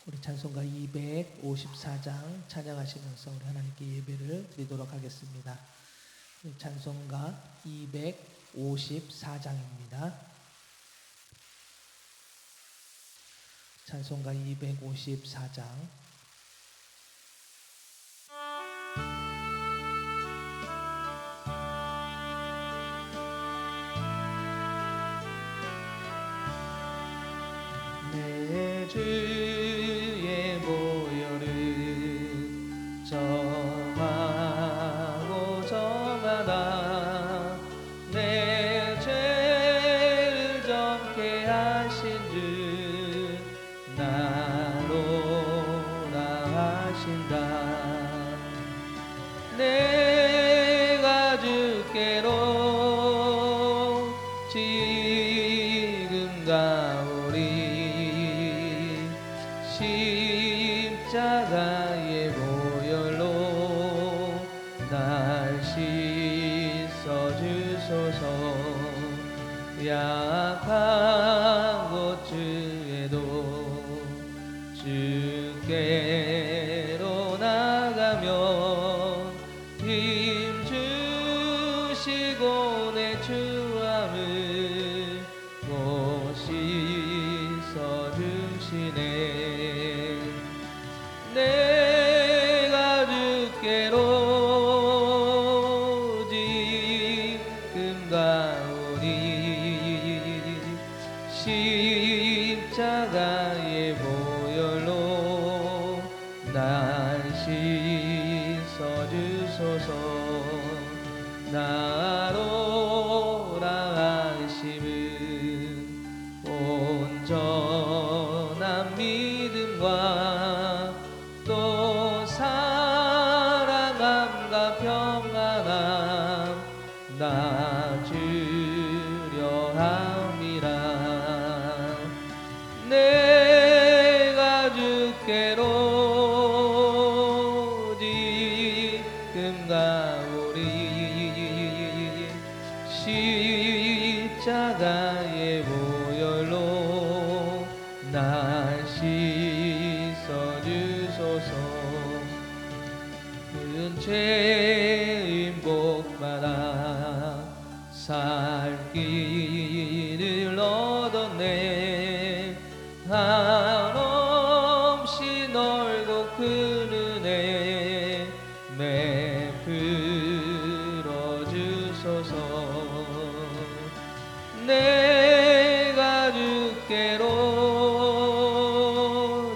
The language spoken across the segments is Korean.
우리 찬송가 254장 찬양하시면서 우리 하나님께 예배를 드리도록 하겠습니다. 찬송가 254장입니다. 찬송가 254장. 내 주의 보혈을 정하고 정하다 내 죄를 정케 하신 주 나로라 하신다. 내가 주께로 지금 가오리. 십자가의 보혈로 날 씻어 주소서. 약한 것 주에도 주께로 나가면 힘 주시고 내 주함을 못 씻어 주시네. 내가 주께로 지금 가오니 십자가의 보혈로 날 씻어 주소서. 나로라 하심은 온전한 믿음과 또 사랑함과 평안함 나 주려 함이라. 내가 주께로 지금 가오리. 십자가의 보혈로 날 씻어 주소서. 큰 죄인 복받아 살 길을 얻었네. 한없이 넓고 큰 은혜 베풀어 주소서. 내가 주께로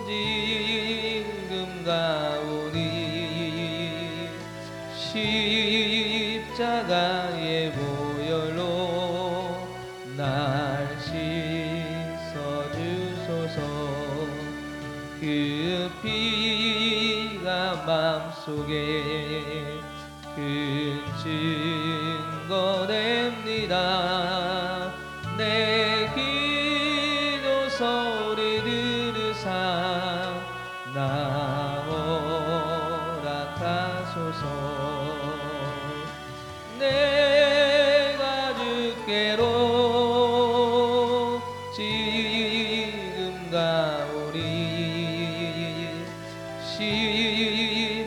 지금 가오니 십자가의 보혈로 날 씻어 주소서. 그 피가 맘속에 큰 증거 됩니다. 내 기도 소리 들으사 나오라 하소서. 내가 주께로 지금 가오리.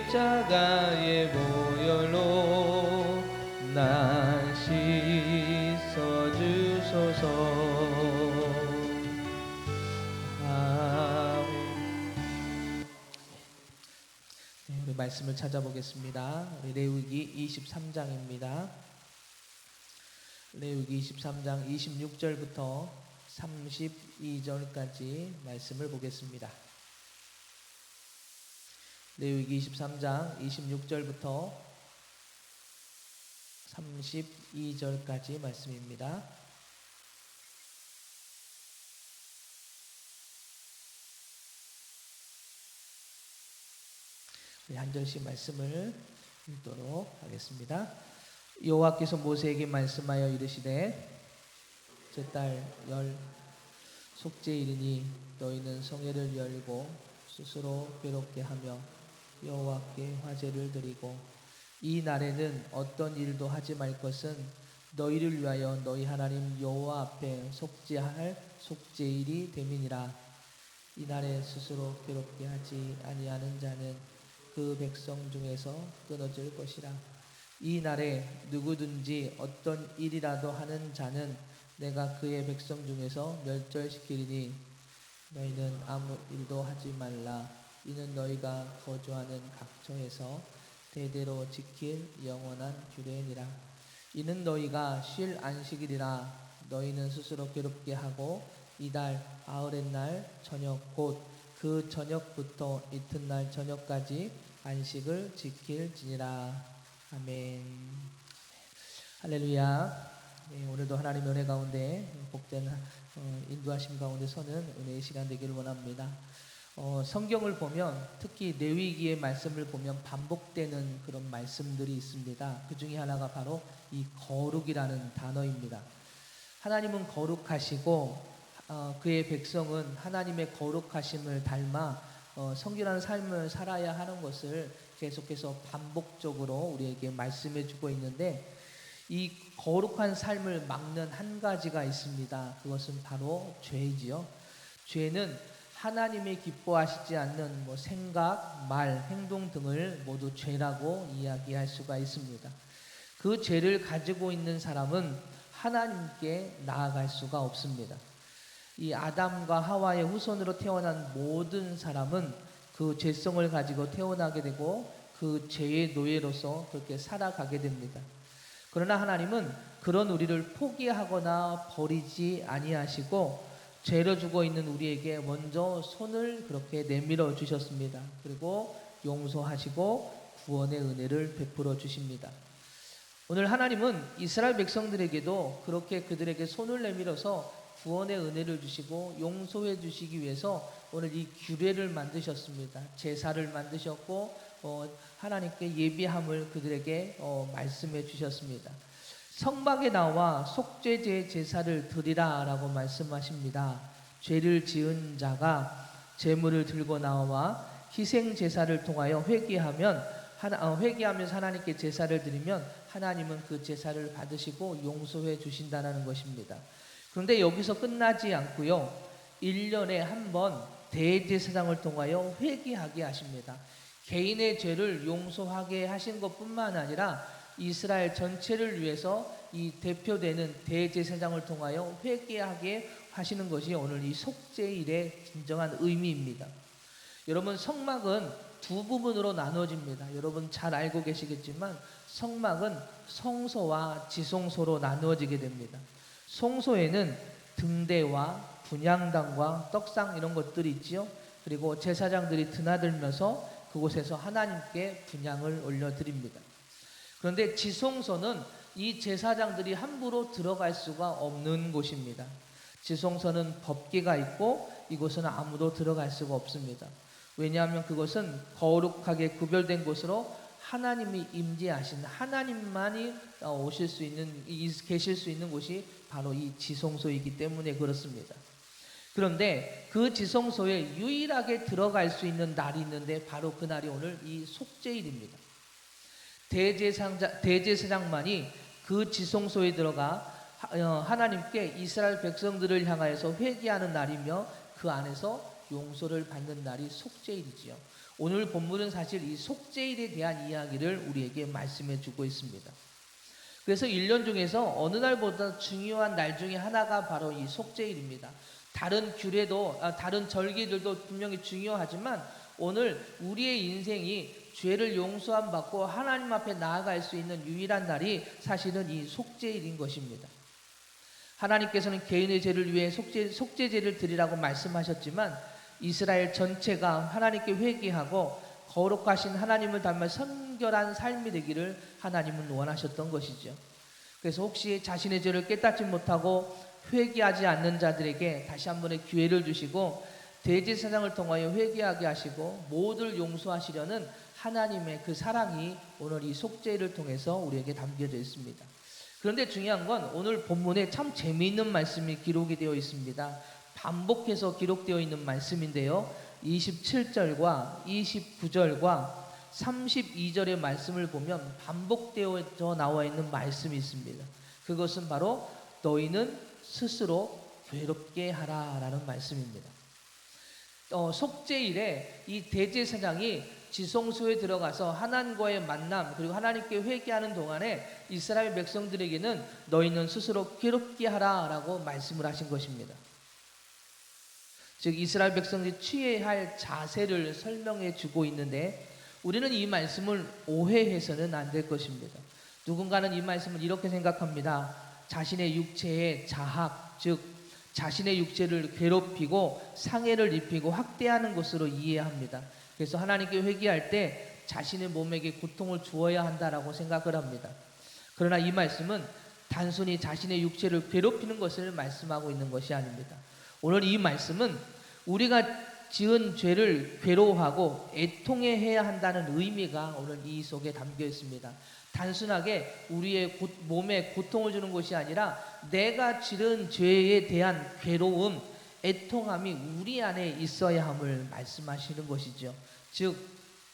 십자가의 보혈로 날 씻어 주소서. 우리 말씀을 찾아보겠습니다. 우리 레위기 23장입니다. 레위기 23장 26절부터 32절까지 말씀을 보겠습니다. 레위기 23장 26절부터 32절까지 말씀입니다. 한 절씩 말씀을 읽도록 하겠습니다. 여호와께서 모세에게 말씀하여 이르시되 제 딸 열 속죄일이니 너희는 성회를 열고 스스로 괴롭게 하며 여호와께 화제를 드리고 이 날에는 어떤 일도 하지 말 것은 너희를 위하여 너희 하나님 여호와 앞에 속죄할 속죄일이 됨이니라. 이날에 스스로 괴롭게 하지 아니하는 자는 그 백성 중에서 끊어질 것이라. 이 날에 누구든지 어떤 일이라도 하는 자는 내가 그의 백성 중에서 멸절시키리니 너희는 아무 일도 하지 말라. 이는 너희가 거주하는 각처에서 대대로 지킬 영원한 규례니라. 이는 너희가 쉴 안식일이라. 너희는 스스로 괴롭게 하고 이달 아흐렛날 저녁 곧 그 저녁부터 이튿날 저녁까지 안식을 지킬지니라. 아멘. 할렐루야. 네, 오늘도 하나님의 은혜 가운데 복된 인도하심 가운데 서는 은혜의 시간 되기를 원합니다. 성경을 보면 특히 레위기의 말씀을 보면 반복되는 그런 말씀들이 있습니다. 그 중에 하나가 바로 이 거룩이라는 단어입니다. 하나님은 거룩하시고 그의 백성은 하나님의 거룩하심을 닮아 성결한 삶을 살아야 하는 것을 계속해서 반복적으로 우리에게 말씀해 주고 있는데, 이 거룩한 삶을 막는 한 가지가 있습니다. 그것은 바로 죄이지요. 죄는 하나님이 기뻐하시지 않는 생각, 말, 행동 등을 모두 죄라고 이야기할 수가 있습니다. 그 죄를 가지고 있는 사람은 하나님께 나아갈 수가 없습니다. 이 아담과 하와의 후손으로 태어난 모든 사람은 그 죄성을 가지고 태어나게 되고 그 죄의 노예로서 그렇게 살아가게 됩니다. 그러나 하나님은 그런 우리를 포기하거나 버리지 아니하시고 죄로 죽어 있는 우리에게 먼저 손을 그렇게 내밀어 주셨습니다. 그리고 용서하시고 구원의 은혜를 베풀어 주십니다. 오늘 하나님은 이스라엘 백성들에게도 그렇게 그들에게 손을 내밀어서 구원의 은혜를 주시고 용서해 주시기 위해서 오늘 이 규례를 만드셨습니다. 제사를 만드셨고 하나님께 예비함을 그들에게 말씀해 주셨습니다. 성막에 나와 속죄제 제사를 드리라 라고 말씀하십니다. 죄를 지은 자가 제물을 들고 나와 희생 제사를 통하여 회개하면서 하나님께 제사를 드리면 하나님은 그 제사를 받으시고 용서해 주신다는 것입니다. 그런데 여기서 끝나지 않고요, 1년에 한 번 대제사장을 통하여 회개하게 하십니다. 개인의 죄를 용서하게 하신 것뿐만 아니라 이스라엘 전체를 위해서 이 대표되는 대제사장을 통하여 회개하게 하시는 것이 오늘 이 속죄일의 진정한 의미입니다. 여러분, 성막은 두 부분으로 나누어집니다. 여러분 잘 알고 계시겠지만 성막은 성소와 지성소로 나누어지게 됩니다. 성소에는 등대와 분향단과 떡상 이런 것들이 있지요. 그리고 제사장들이 드나들면서 그곳에서 하나님께 분향을 올려드립니다. 그런데 지성소는 이 제사장들이 함부로 들어갈 수가 없는 곳입니다. 지성소는 법궤가 있고 이곳은 아무도 들어갈 수가 없습니다. 왜냐하면 그것은 거룩하게 구별된 곳으로 하나님이 임재하신, 하나님만이 오실 수 있는, 계실 수 있는 곳이 바로 이 지성소이기 때문에 그렇습니다. 그런데 그 지성소에 유일하게 들어갈 수 있는 날이 있는데 바로 그 날이 오늘 이 속죄일입니다. 대제사장만이 그 지성소에 들어가 하나님께 이스라엘 백성들을 향하여서 회개하는 날이며 그 안에서 용서를 받는 날이 속죄일이지요. 오늘 본문은 사실 이 속죄일에 대한 이야기를 우리에게 말씀해 주고 있습니다. 그래서 1년 중에서 어느 날보다 중요한 날 중에 하나가 바로 이 속죄일입니다. 다른 규례도 다른 절기들도 분명히 중요하지만 오늘 우리의 인생이 죄를 용서함 받고 하나님 앞에 나아갈 수 있는 유일한 날이 사실은 이 속죄일인 것입니다. 하나님께서는 개인의 죄를 위해 속죄제를 드리라고 말씀하셨지만 이스라엘 전체가 하나님께 회개하고 거룩하신 하나님을 닮아 선결한 삶이 되기를 하나님은 원하셨던 것이죠. 그래서 혹시 자신의 죄를 깨닫지 못하고 회개하지 않는 자들에게 다시 한 번의 기회를 주시고 대제사장을 통하여 회개하게 하시고 모두를 용서하시려는 하나님의 그 사랑이 오늘 이 속죄를 통해서 우리에게 담겨져 있습니다. 그런데 중요한 건 오늘 본문에 참 재미있는 말씀이 기록이 되어 있습니다. 반복해서 기록되어 있는 말씀인데요, 27절과 29절과 32절의 말씀을 보면 반복되어 나와 있는 말씀이 있습니다. 그것은 바로 너희는 스스로 괴롭게 하라 라는 말씀입니다. 속죄일에 이 대제사장이 지성소에 들어가서 하나님과의 만남 그리고 하나님께 회개하는 동안에 이스라엘 백성들에게는 너희는 스스로 괴롭게 하라라고 말씀을 하신 것입니다. 즉 이스라엘 백성들이 취해야 할 자세를 설명해 주고 있는데 우리는 이 말씀을 오해해서는 안 될 것입니다. 누군가는 이 말씀을 이렇게 생각합니다. 자신의 육체의 자학, 즉 자신의 육체를 괴롭히고 상해를 입히고 학대하는 것으로 이해합니다. 그래서 하나님께 회개할 때 자신의 몸에게 고통을 주어야 한다라고 생각을 합니다. 그러나 이 말씀은 단순히 자신의 육체를 괴롭히는 것을 말씀하고 있는 것이 아닙니다. 오늘 이 말씀은 우리가 지은 죄를 괴로워하고 애통해야 한다는 의미가 오늘 이 속에 담겨 있습니다. 단순하게 우리의 몸에 고통을 주는 것이 아니라 내가 지은 죄에 대한 괴로움, 애통함이 우리 안에 있어야 함을 말씀하시는 것이죠. 즉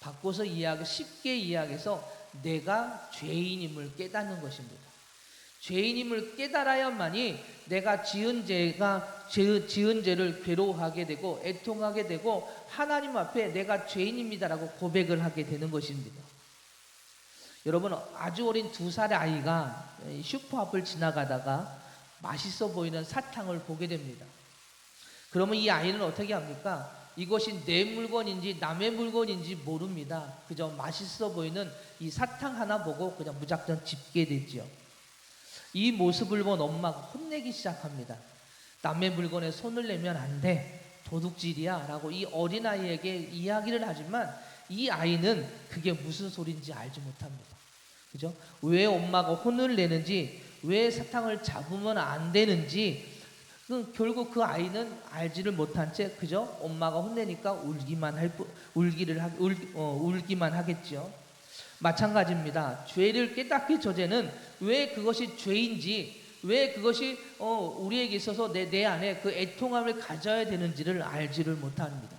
바꿔서 쉽게 이야기해서 내가 죄인임을 깨닫는 것입니다. 죄인임을 깨달아야만이 내가 지은 죄를 괴로워하게 되고 애통하게 되고 하나님 앞에 내가 죄인입니다라고 고백을 하게 되는 것입니다. 여러분 아주 어린 2살의 아이가 슈퍼 앞을 지나가다가 맛있어 보이는 사탕을 보게 됩니다. 그러면 이 아이는 어떻게 합니까? 이것이 내 물건인지 남의 물건인지 모릅니다. 그저 맛있어 보이는 이 사탕 하나 보고 그냥 무작정 집게 되지요. 이 모습을 본 엄마가 혼내기 시작합니다. 남의 물건에 손을 내면 안 돼. 도둑질이야 라고 이 어린아이에게 이야기를 하지만 이 아이는 그게 무슨 소리인지 알지 못합니다. 그죠? 왜 엄마가 혼을 내는지, 왜 사탕을 잡으면 안 되는지 결국 그 아이는 알지를 못한 채 그저 엄마가 혼내니까 울기만 하겠죠. 마찬가지입니다. 죄를 깨닫기 전에는 왜 그것이 죄인지, 왜 그것이 우리에게 있어서 내 안에 그 애통함을 가져야 되는지를 알지를 못합니다.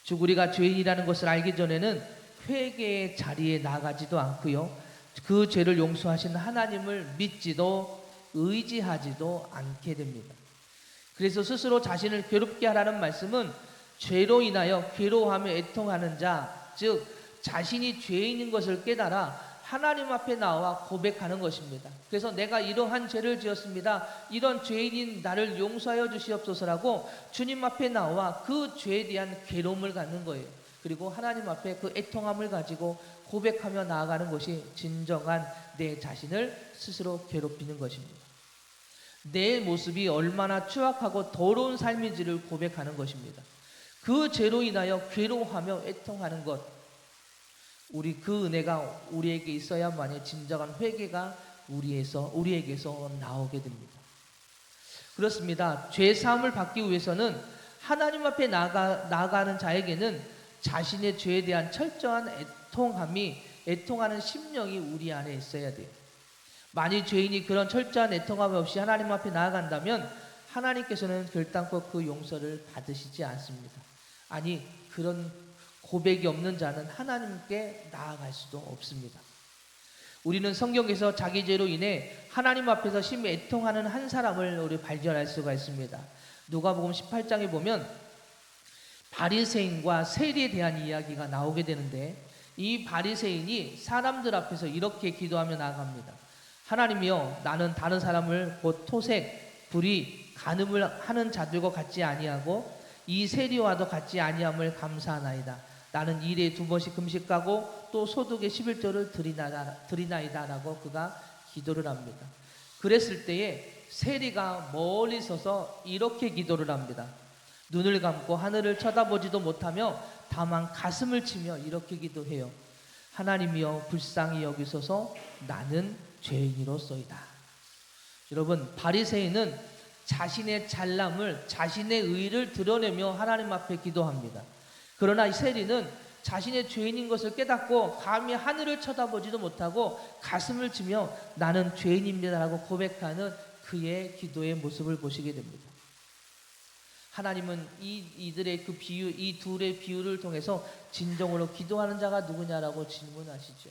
즉 우리가 죄인이라는 것을 알기 전에는 회개의 자리에 나가지도 않고요. 그 죄를 용서하신 하나님을 믿지도 의지하지도 않게 됩니다. 그래서 스스로 자신을 괴롭게 하라는 말씀은 죄로 인하여 괴로워하며 애통하는 자, 즉 자신이 죄인인 것을 깨달아 하나님 앞에 나와 고백하는 것입니다. 그래서 내가 이러한 죄를 지었습니다. 이런 죄인인 나를 용서하여 주시옵소서라고 주님 앞에 나와 그 죄에 대한 괴로움을 갖는 거예요. 그리고 하나님 앞에 그 애통함을 가지고 고백하며 나아가는 것이 진정한 내 자신을 스스로 괴롭히는 것입니다. 내 모습이 얼마나 추악하고 더러운 삶인지를 고백하는 것입니다. 그 죄로 인하여 괴로워하며 애통하는 것, 그 은혜가 우리에게 있어야만이 진정한 회개가 우리에게서 나오게 됩니다. 그렇습니다. 죄 사함을 받기 위해서는 하나님 앞에 나아가는 자에게는 자신의 죄에 대한 철저한 애통하는 심령이 우리 안에 있어야 돼요. 만일 죄인이 그런 철저한 애통함 없이 하나님 앞에 나아간다면 하나님께서는 결단코 그 용서를 받으시지 않습니다. 아니 그런 고백이 없는 자는 하나님께 나아갈 수도 없습니다. 우리는 성경에서 자기 죄로 인해 하나님 앞에서 심히 애통하는 한 사람을 우리 발견할 수가 있습니다. 누가복음 18장에 보면 바리새인과 세리에 대한 이야기가 나오게 되는데 이 바리새인이 사람들 앞에서 이렇게 기도하며 나아갑니다. 하나님이여, 나는 다른 사람을 곧 토색, 불의, 간음을 하는 자들과 같지 아니하고 이 세리와도 같지 아니함을 감사하나이다. 나는 일에 2번씩 금식하고 또 소득의 11조를 드리나이다라고 그가 기도를 합니다. 그랬을 때에 세리가 멀리 서서 이렇게 기도를 합니다. 눈을 감고 하늘을 쳐다보지도 못하며 다만 가슴을 치며 이렇게 기도해요. 하나님이여, 불쌍히 여기소서. 나는 죄인이로소이다. 여러분, 바리새인은 자신의 잘남을, 자신의 의를 드러내며 하나님 앞에 기도합니다. 그러나 이 세리는 자신의 죄인인 것을 깨닫고 감히 하늘을 쳐다보지도 못하고 가슴을 치며 나는 죄인입니다라고 고백하는 그의 기도의 모습을 보시게 됩니다. 하나님은 이들의 그 비유, 이 둘의 비유를 통해서 진정으로 기도하는 자가 누구냐라고 질문하시죠.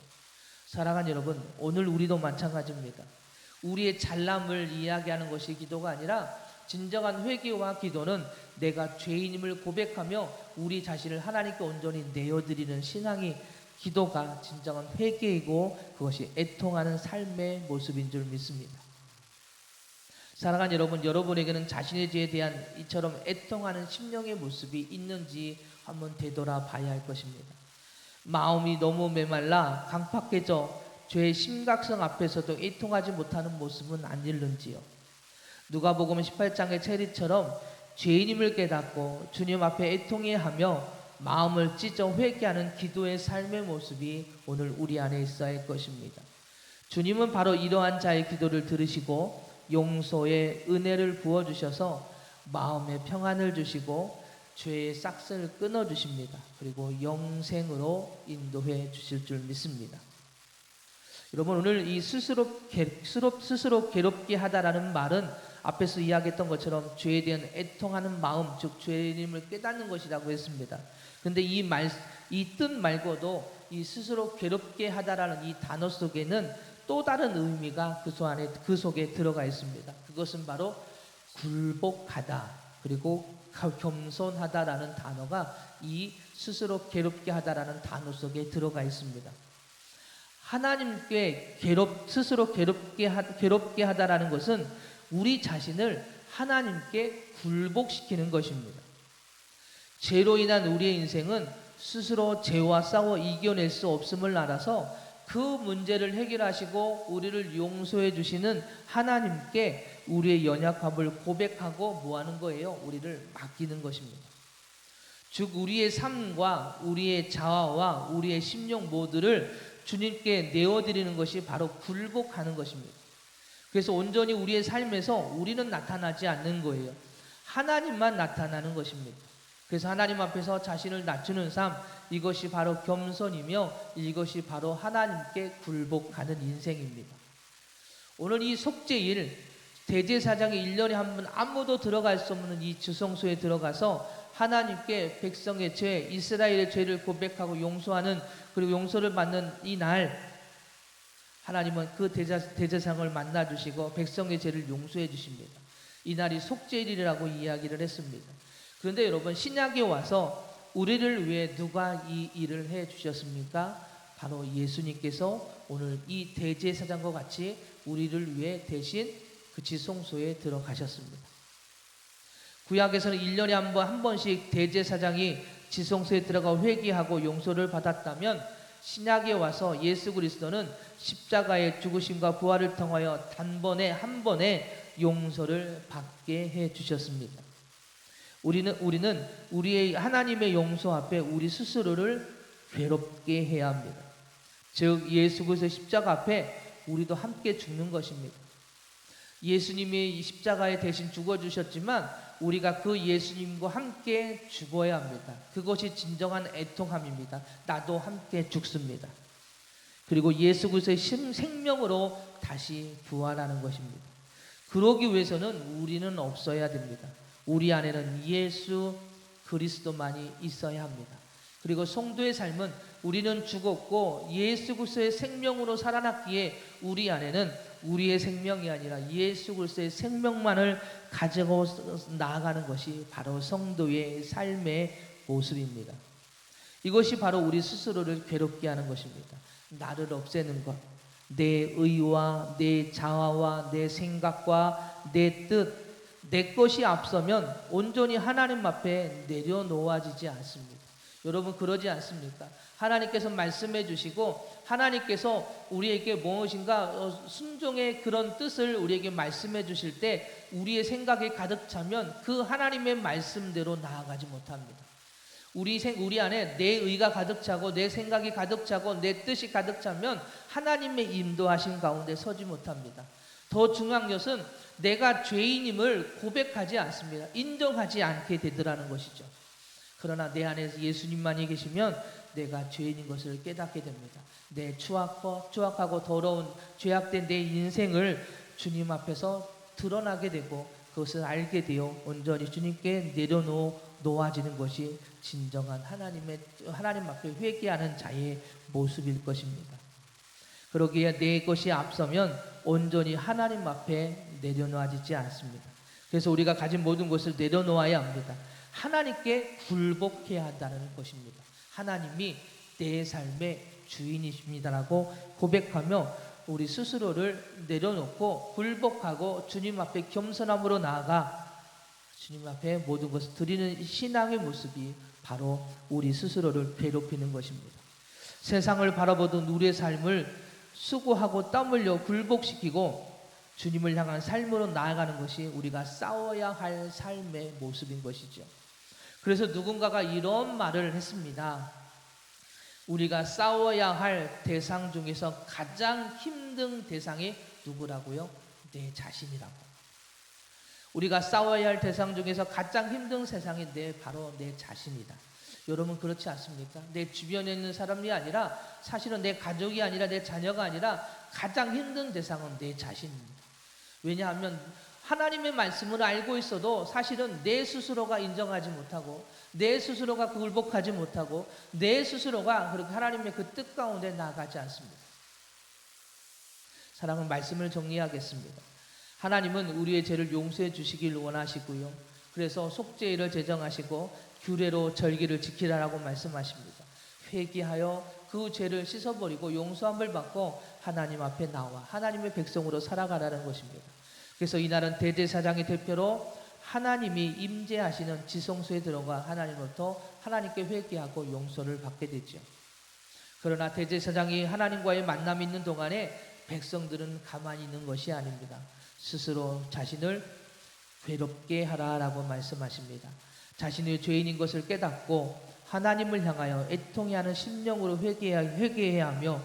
사랑하는 여러분, 오늘 우리도 마찬가지입니다. 우리의 잘남을 이야기하는 것이 기도가 아니라 진정한 회개와 기도는 내가 죄인임을 고백하며 우리 자신을 하나님께 온전히 내어드리는 신앙이 기도가 진정한 회개이고 그것이 애통하는 삶의 모습인 줄 믿습니다. 사랑하는 여러분, 여러분에게는 자신의 죄에 대한 이처럼 애통하는 심령의 모습이 있는지 한번 되돌아봐야 할 것입니다. 마음이 너무 메말라 강팍해져 죄의 심각성 앞에서도 애통하지 못하는 모습은 아닐는지요. 누가복음 18장의 체리처럼 죄인임을 깨닫고 주님 앞에 애통해하며 마음을 찢어 회개하는 기도의 삶의 모습이 오늘 우리 안에 있어야 할 것입니다. 주님은 바로 이러한 자의 기도를 들으시고 용서의 은혜를 부어주셔서 마음의 평안을 주시고 죄의 싹을 끊어주십니다. 그리고 영생으로 인도해 주실 줄 믿습니다. 여러분, 오늘 이 스스로 괴롭게 하다라는 말은 앞에서 이야기했던 것처럼 죄에 대한 애통하는 마음, 즉 죄인임을 깨닫는 것이라고 했습니다. 그런데 이 뜻 말고도 이 스스로 괴롭게 하다라는 이 단어 속에는 또 다른 의미가 그 속에 들어가 있습니다. 그것은 바로 굴복하다 그리고 겸손하다라는 단어가 이 스스로 괴롭게 하다라는 단어 속에 들어가 있습니다. 하나님께 스스로 괴롭게 하다라는 것은 우리 자신을 하나님께 굴복시키는 것입니다. 죄로 인한 우리의 인생은 스스로 죄와 싸워 이겨낼 수 없음을 알아서 그 문제를 해결하시고 우리를 용서해 주시는 하나님께 우리의 연약함을 고백하고 뭐하는 거예요? 우리를 맡기는 것입니다. 즉 우리의 삶과 우리의 자아와 우리의 심령 모두를 주님께 내어드리는 것이 바로 굴복하는 것입니다. 그래서 온전히 우리의 삶에서 우리는 나타나지 않는 거예요. 하나님만 나타나는 것입니다. 그래서 하나님 앞에서 자신을 낮추는 삶, 이것이 바로 겸손이며 이것이 바로 하나님께 굴복하는 인생입니다. 오늘 이 속죄일 대제사장이 1년에 한 번 아무도 들어갈 수 없는 이 지성소에 들어가서 하나님께 백성의 죄, 이스라엘의 죄를 고백하고 용서하는 그리고 용서를 받는 이 날 하나님은 그 대제사장을 만나주시고 백성의 죄를 용서해 주십니다. 이 날이 속죄일이라고 이야기를 했습니다. 그런데 여러분, 신약에 와서 우리를 위해 누가 이 일을 해 주셨습니까? 바로 예수님께서 오늘 이 대제사장과 같이 우리를 위해 대신 그 지성소에 들어가셨습니다. 구약에서는 1년에 한 번씩 대제사장이 지성소에 들어가 회개하고 용서를 받았다면 신약에 와서 예수 그리스도는 십자가의 죽으심과 부활을 통하여 단번에 한 번에 용서를 받게 해 주셨습니다. 우리는 우리의 하나님의 용서 앞에 우리 스스로를 괴롭게 해야 합니다. 즉 예수 그리스도의 십자가 앞에 우리도 함께 죽는 것입니다. 예수님이 십자가에 대신 죽어주셨지만 우리가 그 예수님과 함께 죽어야 합니다. 그것이 진정한 애통함입니다. 나도 함께 죽습니다. 그리고 예수 그리스도의 생명으로 다시 부활하는 것입니다. 그러기 위해서는 우리는 없어야 됩니다. 우리 안에는 예수 그리스도만이 있어야 합니다. 그리고 성도의 삶은 우리는 죽었고 예수 그리스도의 생명으로 살아났기에 우리 안에는 우리의 생명이 아니라 예수 그리스도의 생명만을 가지고 나아가는 것이 바로 성도의 삶의 모습입니다. 이것이 바로 우리 스스로를 괴롭게 하는 것입니다. 나를 없애는 것, 내 의와 내 자아와 내 생각과 내 뜻, 내 것이 앞서면 온전히 하나님 앞에 내려놓아지지 않습니다. 여러분 그러지 않습니까? 하나님께서 말씀해 주시고 하나님께서 우리에게 무엇인가 순종의 그런 뜻을 우리에게 말씀해 주실 때 우리의 생각이 가득 차면 그 하나님의 말씀대로 나아가지 못합니다. 우리 안에 내 의가 가득 차고 내 생각이 가득 차고 내 뜻이 가득 차면 하나님의 인도하신 가운데 서지 못합니다. 더 중요한 것은 내가 죄인임을 고백하지 않습니다. 인정하지 않게 되더라는 것이죠. 그러나 내 안에 예수님만이 계시면 내가 죄인인 것을 깨닫게 됩니다. 내 추악하고 더러운 죄악된 내 인생을 주님 앞에서 드러나게 되고 그것을 알게 되어 온전히 주님께 내려놓아지는 것이 진정한 하나님 앞에 회개하는 자의 모습일 것입니다. 그러기에 내 것이 앞서면 온전히 하나님 앞에 내려놓아지지 않습니다. 그래서 우리가 가진 모든 것을 내려놓아야 합니다. 하나님께 굴복해야 한다는 것입니다. 하나님이 내 삶의 주인이십니다라고 고백하며 우리 스스로를 내려놓고 굴복하고 주님 앞에 겸손함으로 나아가 주님 앞에 모든 것을 드리는 신앙의 모습이 바로 우리 스스로를 괴롭히는 것입니다. 세상을 바라보던 우리의 삶을 수고하고 땀 흘려 굴복시키고 주님을 향한 삶으로 나아가는 것이 우리가 싸워야 할 삶의 모습인 것이죠. 그래서 누군가가 이런 말을 했습니다. 우리가 싸워야 할 대상 중에서 가장 힘든 대상이 누구라고요? 내 자신이라고. 우리가 싸워야 할 대상 중에서 가장 힘든 세상이 바로 내 자신이다. 여러분 그렇지 않습니까? 내 주변에 있는 사람이 아니라 사실은 내 가족이 아니라 내 자녀가 아니라 가장 힘든 대상은 내 자신입니다. 왜냐하면 하나님의 말씀을 알고 있어도 사실은 내 스스로가 인정하지 못하고 내 스스로가 굴복하지 못하고 내 스스로가 그렇게 하나님의 그 뜻 가운데 나아가지 않습니다. 사랑하는 말씀을 정리하겠습니다. 하나님은 우리의 죄를 용서해 주시길 원하시고요. 그래서 속죄일을 제정하시고 규례로 절기를 지키라라고 말씀하십니다. 회개하여 그 죄를 씻어버리고 용서함을 받고 하나님 앞에 나와 하나님의 백성으로 살아가라는 것입니다. 그래서 이날은 대제사장의 대표로 하나님이 임재하시는 지성소에 들어가 하나님으로부터 하나님께 회개하고 용서를 받게 되죠. 그러나 대제사장이 하나님과의 만남이 있는 동안에 백성들은 가만히 있는 것이 아닙니다. 스스로 자신을 괴롭게 하라라고 말씀하십니다. 자신의 죄인인 것을 깨닫고 하나님을 향하여 애통해하는 심령으로 회개해야 하며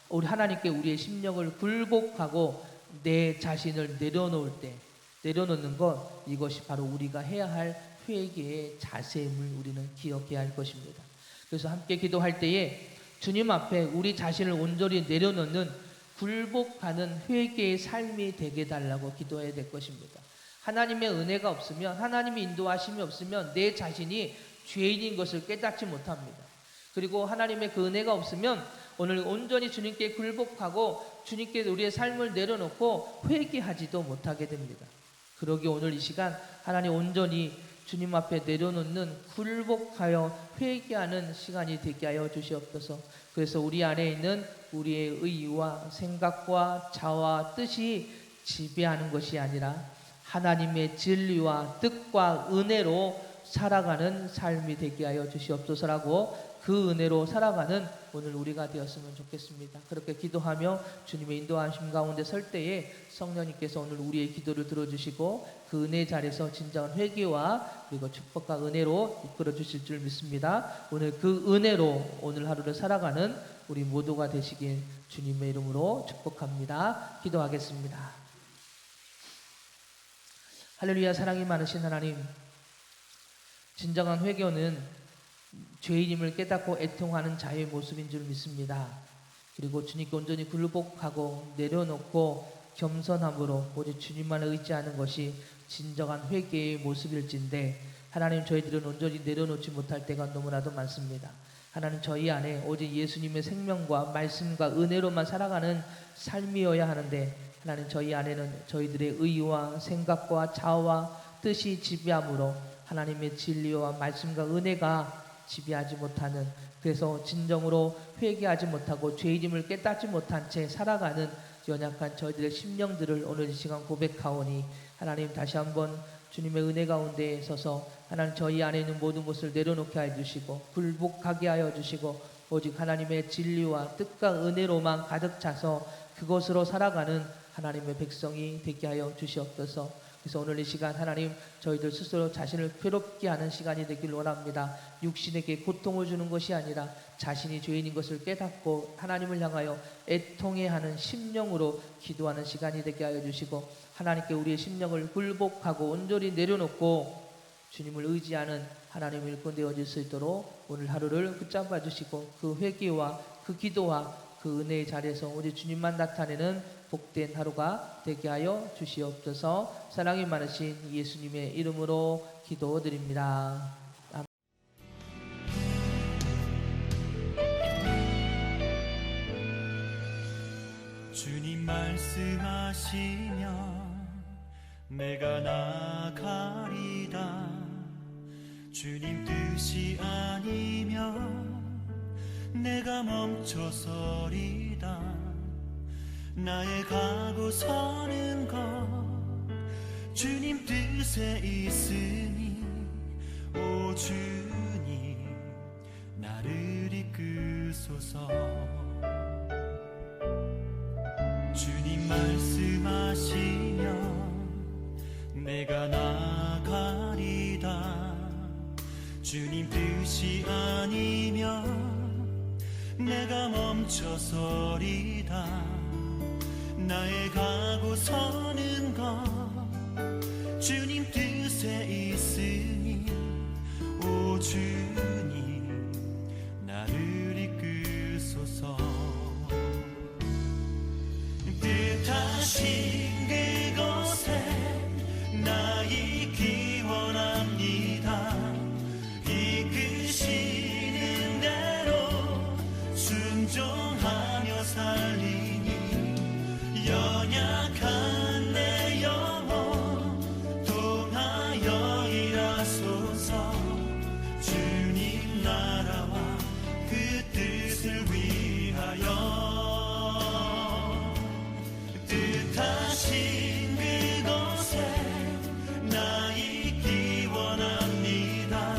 우리 하나님께 우리의 심령을 굴복하고 내 자신을 내려놓는 것, 이것이 바로 우리가 해야 할 회개의 자세임을 우리는 기억해야 할 것입니다. 그래서 함께 기도할 때에 주님 앞에 우리 자신을 온전히 내려놓는 굴복하는 회개의 삶이 되게 달라고 기도해야 될 것입니다. 하나님의 은혜가 없으면, 하나님의 인도하심이 없으면 내 자신이 죄인인 것을 깨닫지 못합니다. 그리고 하나님의 그 은혜가 없으면 오늘 온전히 주님께 굴복하고 주님께 우리의 삶을 내려놓고 회개하지도 못하게 됩니다. 그러기 오늘 이 시간 하나님 온전히 주님 앞에 내려놓는 굴복하여 회개하는 시간이 되게 하여 주시옵소서. 그래서 우리 안에 있는 우리의 의와 생각과 자와 뜻이 지배하는 것이 아니라 하나님의 진리와 뜻과 은혜로 살아가는 삶이 되게 하여 주시옵소서라고 그 은혜로 살아가는 오늘 우리가 되었으면 좋겠습니다. 그렇게 기도하며 주님의 인도하심 가운데 설 때에 성령님께서 오늘 우리의 기도를 들어주시고 그 은혜 자리에서 진정한 회개와 그리고 축복과 은혜로 이끌어 주실 줄 믿습니다. 오늘 그 은혜로 오늘 하루를 살아가는 우리 모두가 되시길 주님의 이름으로 축복합니다. 기도하겠습니다. 할렐루야. 사랑이 많으신 하나님, 진정한 회개는 죄인임을 깨닫고 애통하는 자의 모습인 줄 믿습니다. 그리고 주님께 온전히 굴복하고 내려놓고 겸손함으로 오직 주님만을 의지하는 것이 진정한 회개의 모습일진데 하나님, 저희들은 온전히 내려놓지 못할 때가 너무나도 많습니다. 하나님, 저희 안에 오직 예수님의 생명과 말씀과 은혜로만 살아가는 삶이어야 하는데 하나님, 저희 안에는 저희들의 의와 생각과 자와 뜻이 지배함으로 하나님의 진리와 말씀과 은혜가 지배하지 못하는, 그래서 진정으로 회개하지 못하고 죄인임을 깨닫지 못한 채 살아가는 연약한 저희들의 심령들을 오늘 이 시간 고백하오니 하나님, 다시 한번 주님의 은혜 가운데 서서 하나님, 저희 안에 있는 모든 것을 내려놓게 하여 주시고 굴복하게 하여 주시고 오직 하나님의 진리와 뜻과 은혜로만 가득 차서 그것으로 살아가는 하나님의 백성이 되게 하여 주시옵소서. 그래서 오늘 이 시간 하나님, 저희들 스스로 자신을 괴롭게 하는 시간이 되길 원합니다. 육신에게 고통을 주는 것이 아니라 자신이 죄인인 것을 깨닫고 하나님을 향하여 애통해하는 심령으로 기도하는 시간이 되게 하여 주시고 하나님께 우리의 심령을 굴복하고 온전히 내려놓고 주님을 의지하는 하나님의 일꾼 되어질 수 있도록 오늘 하루를 붙잡아 주시고 그 회개와 그 기도와 그 은혜의 자리에서 오직 주님만 나타내는 복된 하루가 되게 하여 주시옵소서. 사랑이 많으신 예수님의 이름으로 기도드립니다. 아멘. 주님 말씀하시면 내가 나가리다. 주님 뜻이 아니면 내가 멈춰서리다. 나의 가고 서는 것 주님 뜻에 있으니 오 주님 나를 이끄소서. 주님 말씀하시면 내가 나가리다. 주님 뜻이 아니면 내가 멈춰서리다. 나의 가고 서는 것 주님 뜻에 있으니 오 주님 나를 이끄소서. 뜻하신 그곳에 나 있기 원합니다. 이끄시는 대로 순종하며 살리니 연약한 내 영혼 통하여 일하소서. 주님 나라와 그 뜻을 위하여 뜻하신 그곳에 나 있기 원합니다.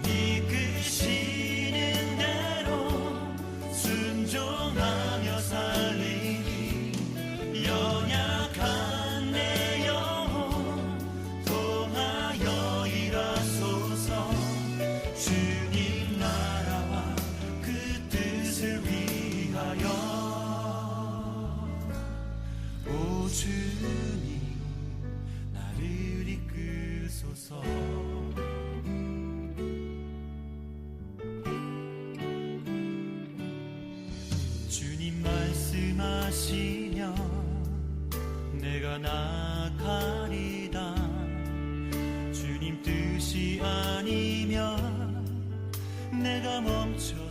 이끄시는 대로 순종하며 살리니 연약한 내 영혼 통하여 일하소서. 주님 나라와 그 뜻을 위하여 오 주님 나를 이끄소서. 주님 말씀하시면 내가 나가리다. 주님 뜻이 아니면 내가 멈춰